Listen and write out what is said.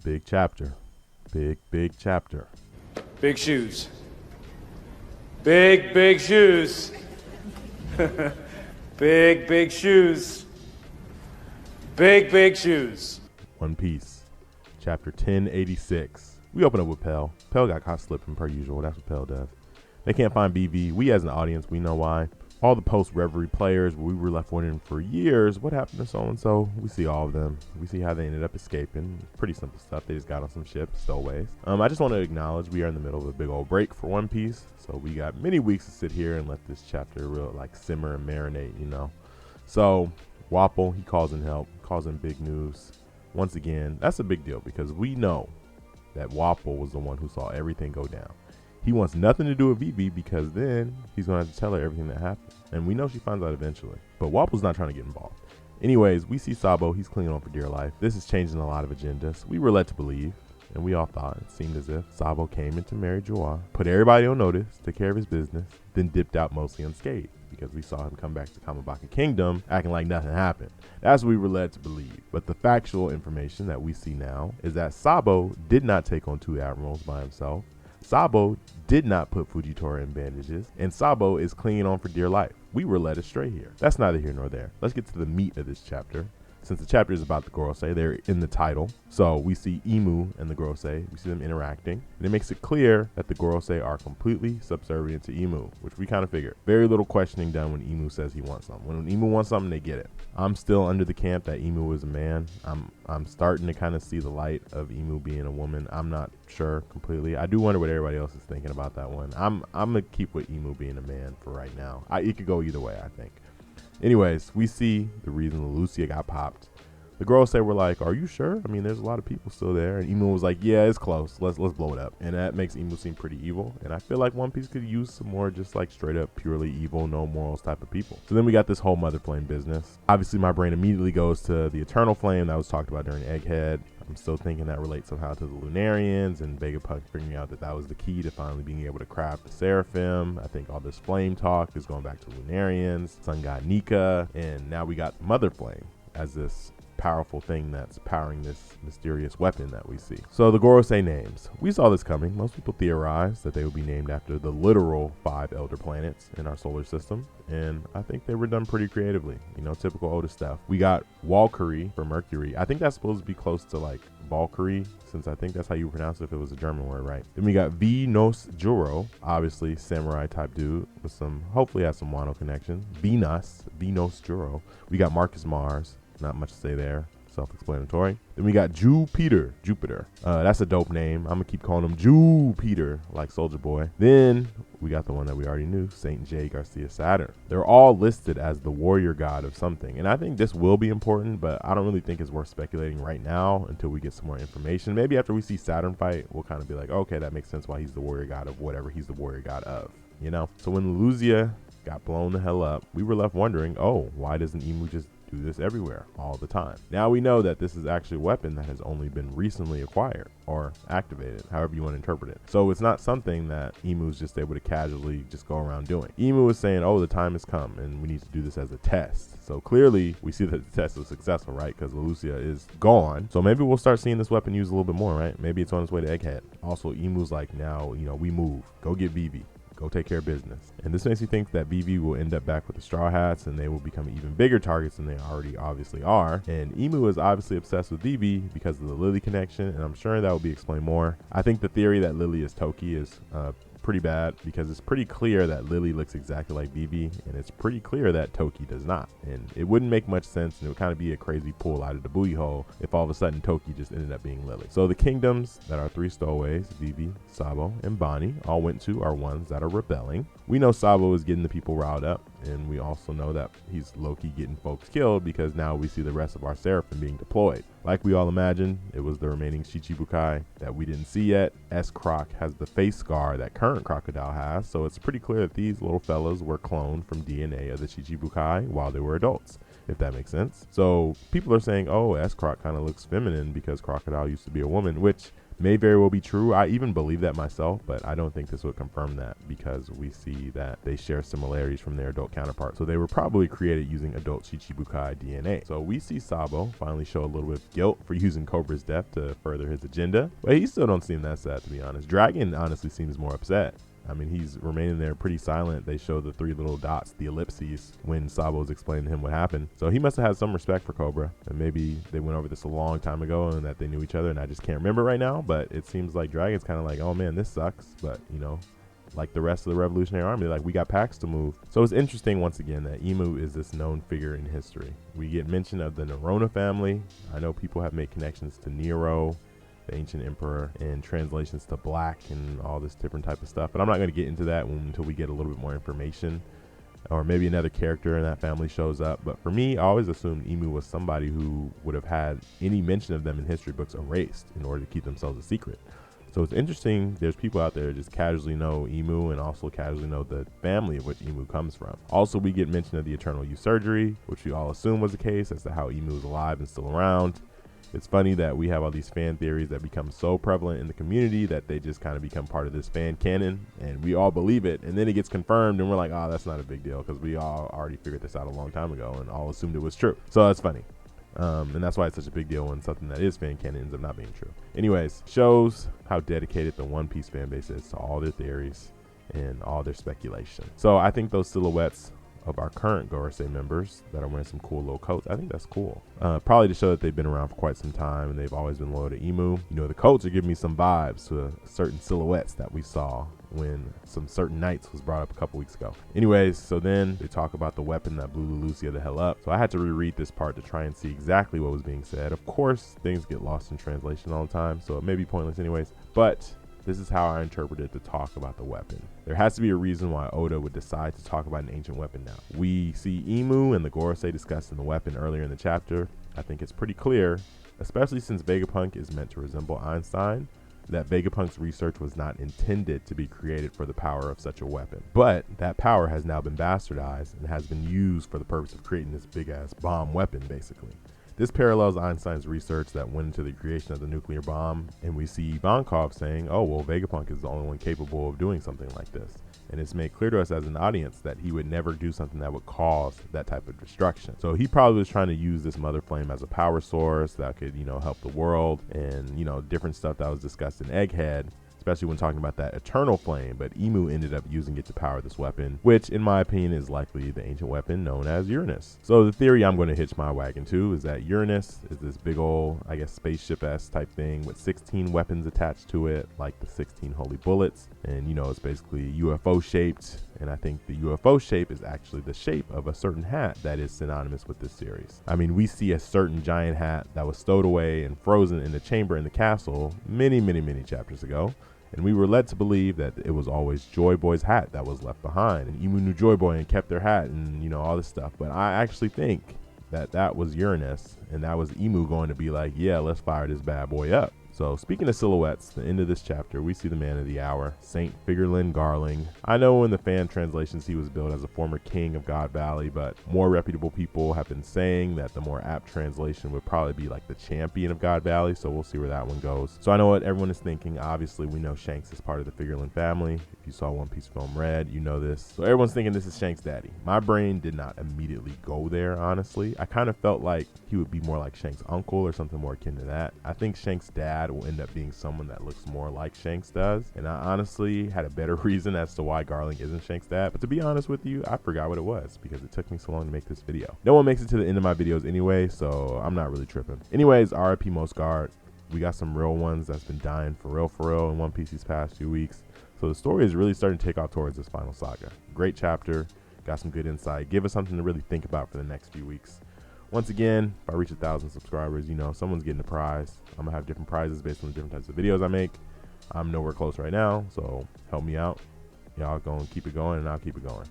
Big chapter. Big chapter. Big shoes. Big shoes. Big shoes. Big shoes. One Piece. Chapter 1086. We open up with Pell. Pell got caught slipping per usual. That's what Pell does. They can't find BV. We as an audience, we know why. All the post-Reverie players, we were left wondering for years, what happened to so-and-so? We see all of them. We see how they ended up escaping. Pretty simple stuff. They just got on some ships, stowaways. I just want to acknowledge we are in the middle of a big old break for One Piece. So we got many weeks to sit here and let this chapter real simmer and marinate, you know. So Wapol, he calls in help, calls in big news. Once again, that's a big deal because we know that Wapol was the one who saw everything go down. He wants nothing to do with Vivi because then he's going to have to tell her everything that happened. And we know she finds out eventually. But Wapol's not trying to get involved. Anyways, we see Sabo. He's clinging on for dear life. This is changing a lot of agendas. We were led to believe, and we all thought it seemed as if Sabo came in to marry Joa, put everybody on notice, took care of his business, then dipped out mostly unscathed because we saw him come back to Kamabaka Kingdom acting like nothing happened. That's what we were led to believe. But the factual information that we see now is that Sabo did not take on two admirals by himself. Sabo did not put Fujitora in bandages, and Sabo is clinging on for dear life. We were led astray here. That's neither here nor there. Let's get to the meat of this chapter. Since the chapter is about the Gorosei, they're in the title. So we see Imu and the Gorosei. We see them interacting. And it makes it clear that the Gorosei are completely subservient to Imu, which we kind of figured. Very little questioning done when Imu says he wants something. When Imu wants something, they get it. I'm still under the camp that Imu is a man. I'm starting to kind of see the light of Imu being a woman. I'm not sure completely. I do wonder what everybody else is thinking about that one. I'm going to keep with Imu being a man for right now. It could go either way, I think. Anyways, we see the reason Lucia got popped. The girls say, we're like, are you sure? I mean, there's a lot of people still there. And Imu was like, yeah, it's close. Let's blow it up. And that makes Imu seem pretty evil. And I feel like One Piece could use some more just like straight up purely evil, no morals type of people. So then we got this whole Mother Flame business. Obviously, my brain immediately goes to the Eternal Flame that was talked about during Egghead. I'm still thinking that relates somehow to the Lunarians and Vegapunk figuring out that that was the key to finally being able to craft the Seraphim. I think all this flame talk is going back to Lunarians, Sun God Nika, and now we got Mother Flame as this powerful thing that's powering this mysterious weapon that we see. So the Gorosei names. We saw this coming. Most people theorized that they would be named after the literal 5 elder planets in our solar system. And I think they were done pretty creatively. You know, typical Oda stuff. We got Walkyrie for Mercury. I think that's supposed to be close to like Valkyrie, since I think that's how you pronounce it if it was a German word, right? Then we got V Nos Juro, obviously samurai type dude with some, hopefully has some Wano connection. V Nos Juro. We got Marcus Mars. Not much to say there. Self-explanatory. Then we got Jupiter. That's a dope name. I'm gonna keep calling him Jupiter, like Soldier Boy. Then we got the one that we already knew, Saint J. Garcia Saturn. They're all listed as the warrior god of something, and I think this will be important, but I don't really think it's worth speculating right now until we get some more information. Maybe after we see Saturn fight, we'll kind of be like, okay, that makes sense why he's the warrior god of whatever he's the warrior god of, you know? So when Luzia got blown the hell up, we were left wondering, oh, why doesn't Imu just do this everywhere all the time? Now we know that this is actually a weapon that has only been recently acquired or activated, however you want to interpret it. So it's not something that Imu is just able to casually just go around doing. Imu is saying, oh, the time has come and we need to do this as a test. So clearly we see that the test was successful, right? Because Lucia is gone. So maybe we'll start seeing this weapon used a little bit more, right? Maybe it's on its way to Egghead. Also, Imu's like, now, you know, we move. Go get Vivi. Go take care of business. And this makes me think that Vivi will end up back with the Straw Hats and they will become even bigger targets than they already obviously are. And Imu is obviously obsessed with Vivi because of the Lily connection, and I'm sure that will be explained more. I think the theory that Lily is Toki is pretty bad because it's pretty clear that Lily looks exactly like Vivi, and it's pretty clear that Toki does not. And it wouldn't make much sense, and it would kind of be a crazy pull out of the booty hole if all of a sudden Toki just ended up being Lily. So the kingdoms that our 3 stowaways, Vivi, Sabo, and Bonnie, all went to are ones that are rebelling. We know Sabo is getting the people riled up, and we also know that he's low-key getting folks killed because now we see the rest of our Seraphim being deployed. Like we all imagined, it was the remaining Shichibukai that we didn't see yet. S-Croc has the face scar that current Crocodile has, so it's pretty clear that these little fellas were cloned from DNA of the Shichibukai while they were adults. if that makes sense. So people are saying, oh, S-Croc kind of looks feminine because Crocodile used to be a woman, which may very well be true. I even believe that myself, but I don't think this would confirm that because we see that they share similarities from their adult counterparts. So they were probably created using adult Chichibukai DNA. So we see Sabo finally show a little bit of guilt for using Cobra's death to further his agenda, but he still don't seem that sad, to be honest. Dragon honestly seems more upset. I mean, he's remaining there pretty silent. They show the 3 little dots, the ellipses, when Sabo's explaining to him what happened. So he must have had some respect for Cobra, and maybe they went over this a long time ago and that they knew each other, and I just can't remember right now. But it seems like Dragon's kind of like, oh man, this sucks. But, you know, like the rest of the Revolutionary Army, like, we got packs to move. So it's interesting, once again, that Imu is this known figure in history. We get mention of the Narona family. I know people have made connections to Nero, the ancient emperor, and translations to black and all this different type of stuff, but I'm not going to get into that until we get a little bit more information, or maybe another character in that family shows up. But for me, I always assumed Imu was somebody who would have had any mention of them in history books erased in order to keep themselves a secret. So it's interesting, there's people out there that just casually know Imu and also casually know the family of which Imu comes from. Also, we get mention of the Eternal Youth Surgery, which we all assume was the case as to how Imu is alive and still around. It's funny that we have all these fan theories that become so prevalent in the community that they just kind of become part of this fan canon, and we all believe it, and then it gets confirmed and we're like, oh, that's not a big deal because we all already figured this out a long time ago and all assumed it was true. So that's funny. And that's why it's such a big deal when something that is fan canon ends up not being true. Anyways, shows how dedicated the One Piece fan base is to all their theories and all their speculation. So I think those silhouettes of our current Gorosei members that are wearing some cool little coats, I think that's cool. Probably to show that they've been around for quite some time and they've always been loyal to Imu. You know, the coats are giving me some vibes to certain silhouettes that we saw when some certain knights was brought up a couple weeks ago. Anyways, so then they talk about the weapon that blew Lucia the hell up. So I had to reread this part to try and see exactly what was being said. Of course, things get lost in translation all the time, so it may be pointless anyways, but this is how I interpreted the talk about the weapon. There has to be a reason why Oda would decide to talk about an ancient weapon now. We see Imu and the Gorosei discussing the weapon earlier in the chapter. I think it's pretty clear, especially since Vegapunk is meant to resemble Einstein, that Vegapunk's research was not intended to be created for the power of such a weapon. But that power has now been bastardized and has been used for the purpose of creating this big-ass bomb weapon, basically. This parallels Einstein's research that went into the creation of the nuclear bomb, and we see Ivankov saying, oh, well, Vegapunk is the only one capable of doing something like this. And it's made clear to us as an audience that he would never do something that would cause that type of destruction. So he probably was trying to use this mother flame as a power source that could, you know, help the world, and, you know, different stuff that was discussed in Egghead, especially when talking about that eternal flame. But Imu ended up using it to power this weapon, which in my opinion is likely the ancient weapon known as Uranus. So the theory I'm going to hitch my wagon to is that Uranus is this big old, I guess, spaceship-esque type thing with 16 weapons attached to it, like the 16 holy bullets. And, you know, it's basically UFO shaped, and I think the UFO shape is actually the shape of a certain hat that is synonymous with this series. I mean, we see a certain giant hat that was stowed away and frozen in the chamber in the castle many chapters ago. And we were led to believe that it was always Joy Boy's hat that was left behind. And Imu knew Joy Boy and kept their hat and, you know, all this stuff. But I actually think that that was Uranus, and that was Imu going to be like, yeah, let's fire this bad boy up. So speaking of silhouettes, the end of this chapter, we see the man of the hour, Saint Figurlin Garling. I know in the fan translations he was billed as a former king of God Valley, but more reputable people have been saying that the more apt translation would probably be like the champion of God Valley, so we'll see where that one goes. So I know what everyone is thinking. Obviously, we know Shanks is part of the Figurlin family. If you saw One Piece film Red, you know this. So everyone's thinking this is Shanks' daddy. My brain did not immediately go there, honestly. I kind of felt like he would be more like Shanks' uncle or something more akin to that. I think Shanks' dad will end up being someone that looks more like Shanks does, and I honestly had a better reason as to why Garling isn't Shanks' dad, but to be honest with you, I forgot what it was because it took me so long to make this video. No one makes it to the end of my videos anyway, so I'm not really tripping. Anyways, RIP Most Guard. We got some real ones that's been dying for real in One Piece these past few weeks, so the story is really starting to take off towards this final saga. Great chapter, got some good insight, give us something to really think about for the next few weeks. Once again, if I reach 1,000 subscribers, you know, someone's getting a prize. I'm gonna have different prizes based on the different types of videos I make. I'm nowhere close right now, so help me out. Y'all gonna keep it going and I'll keep it going.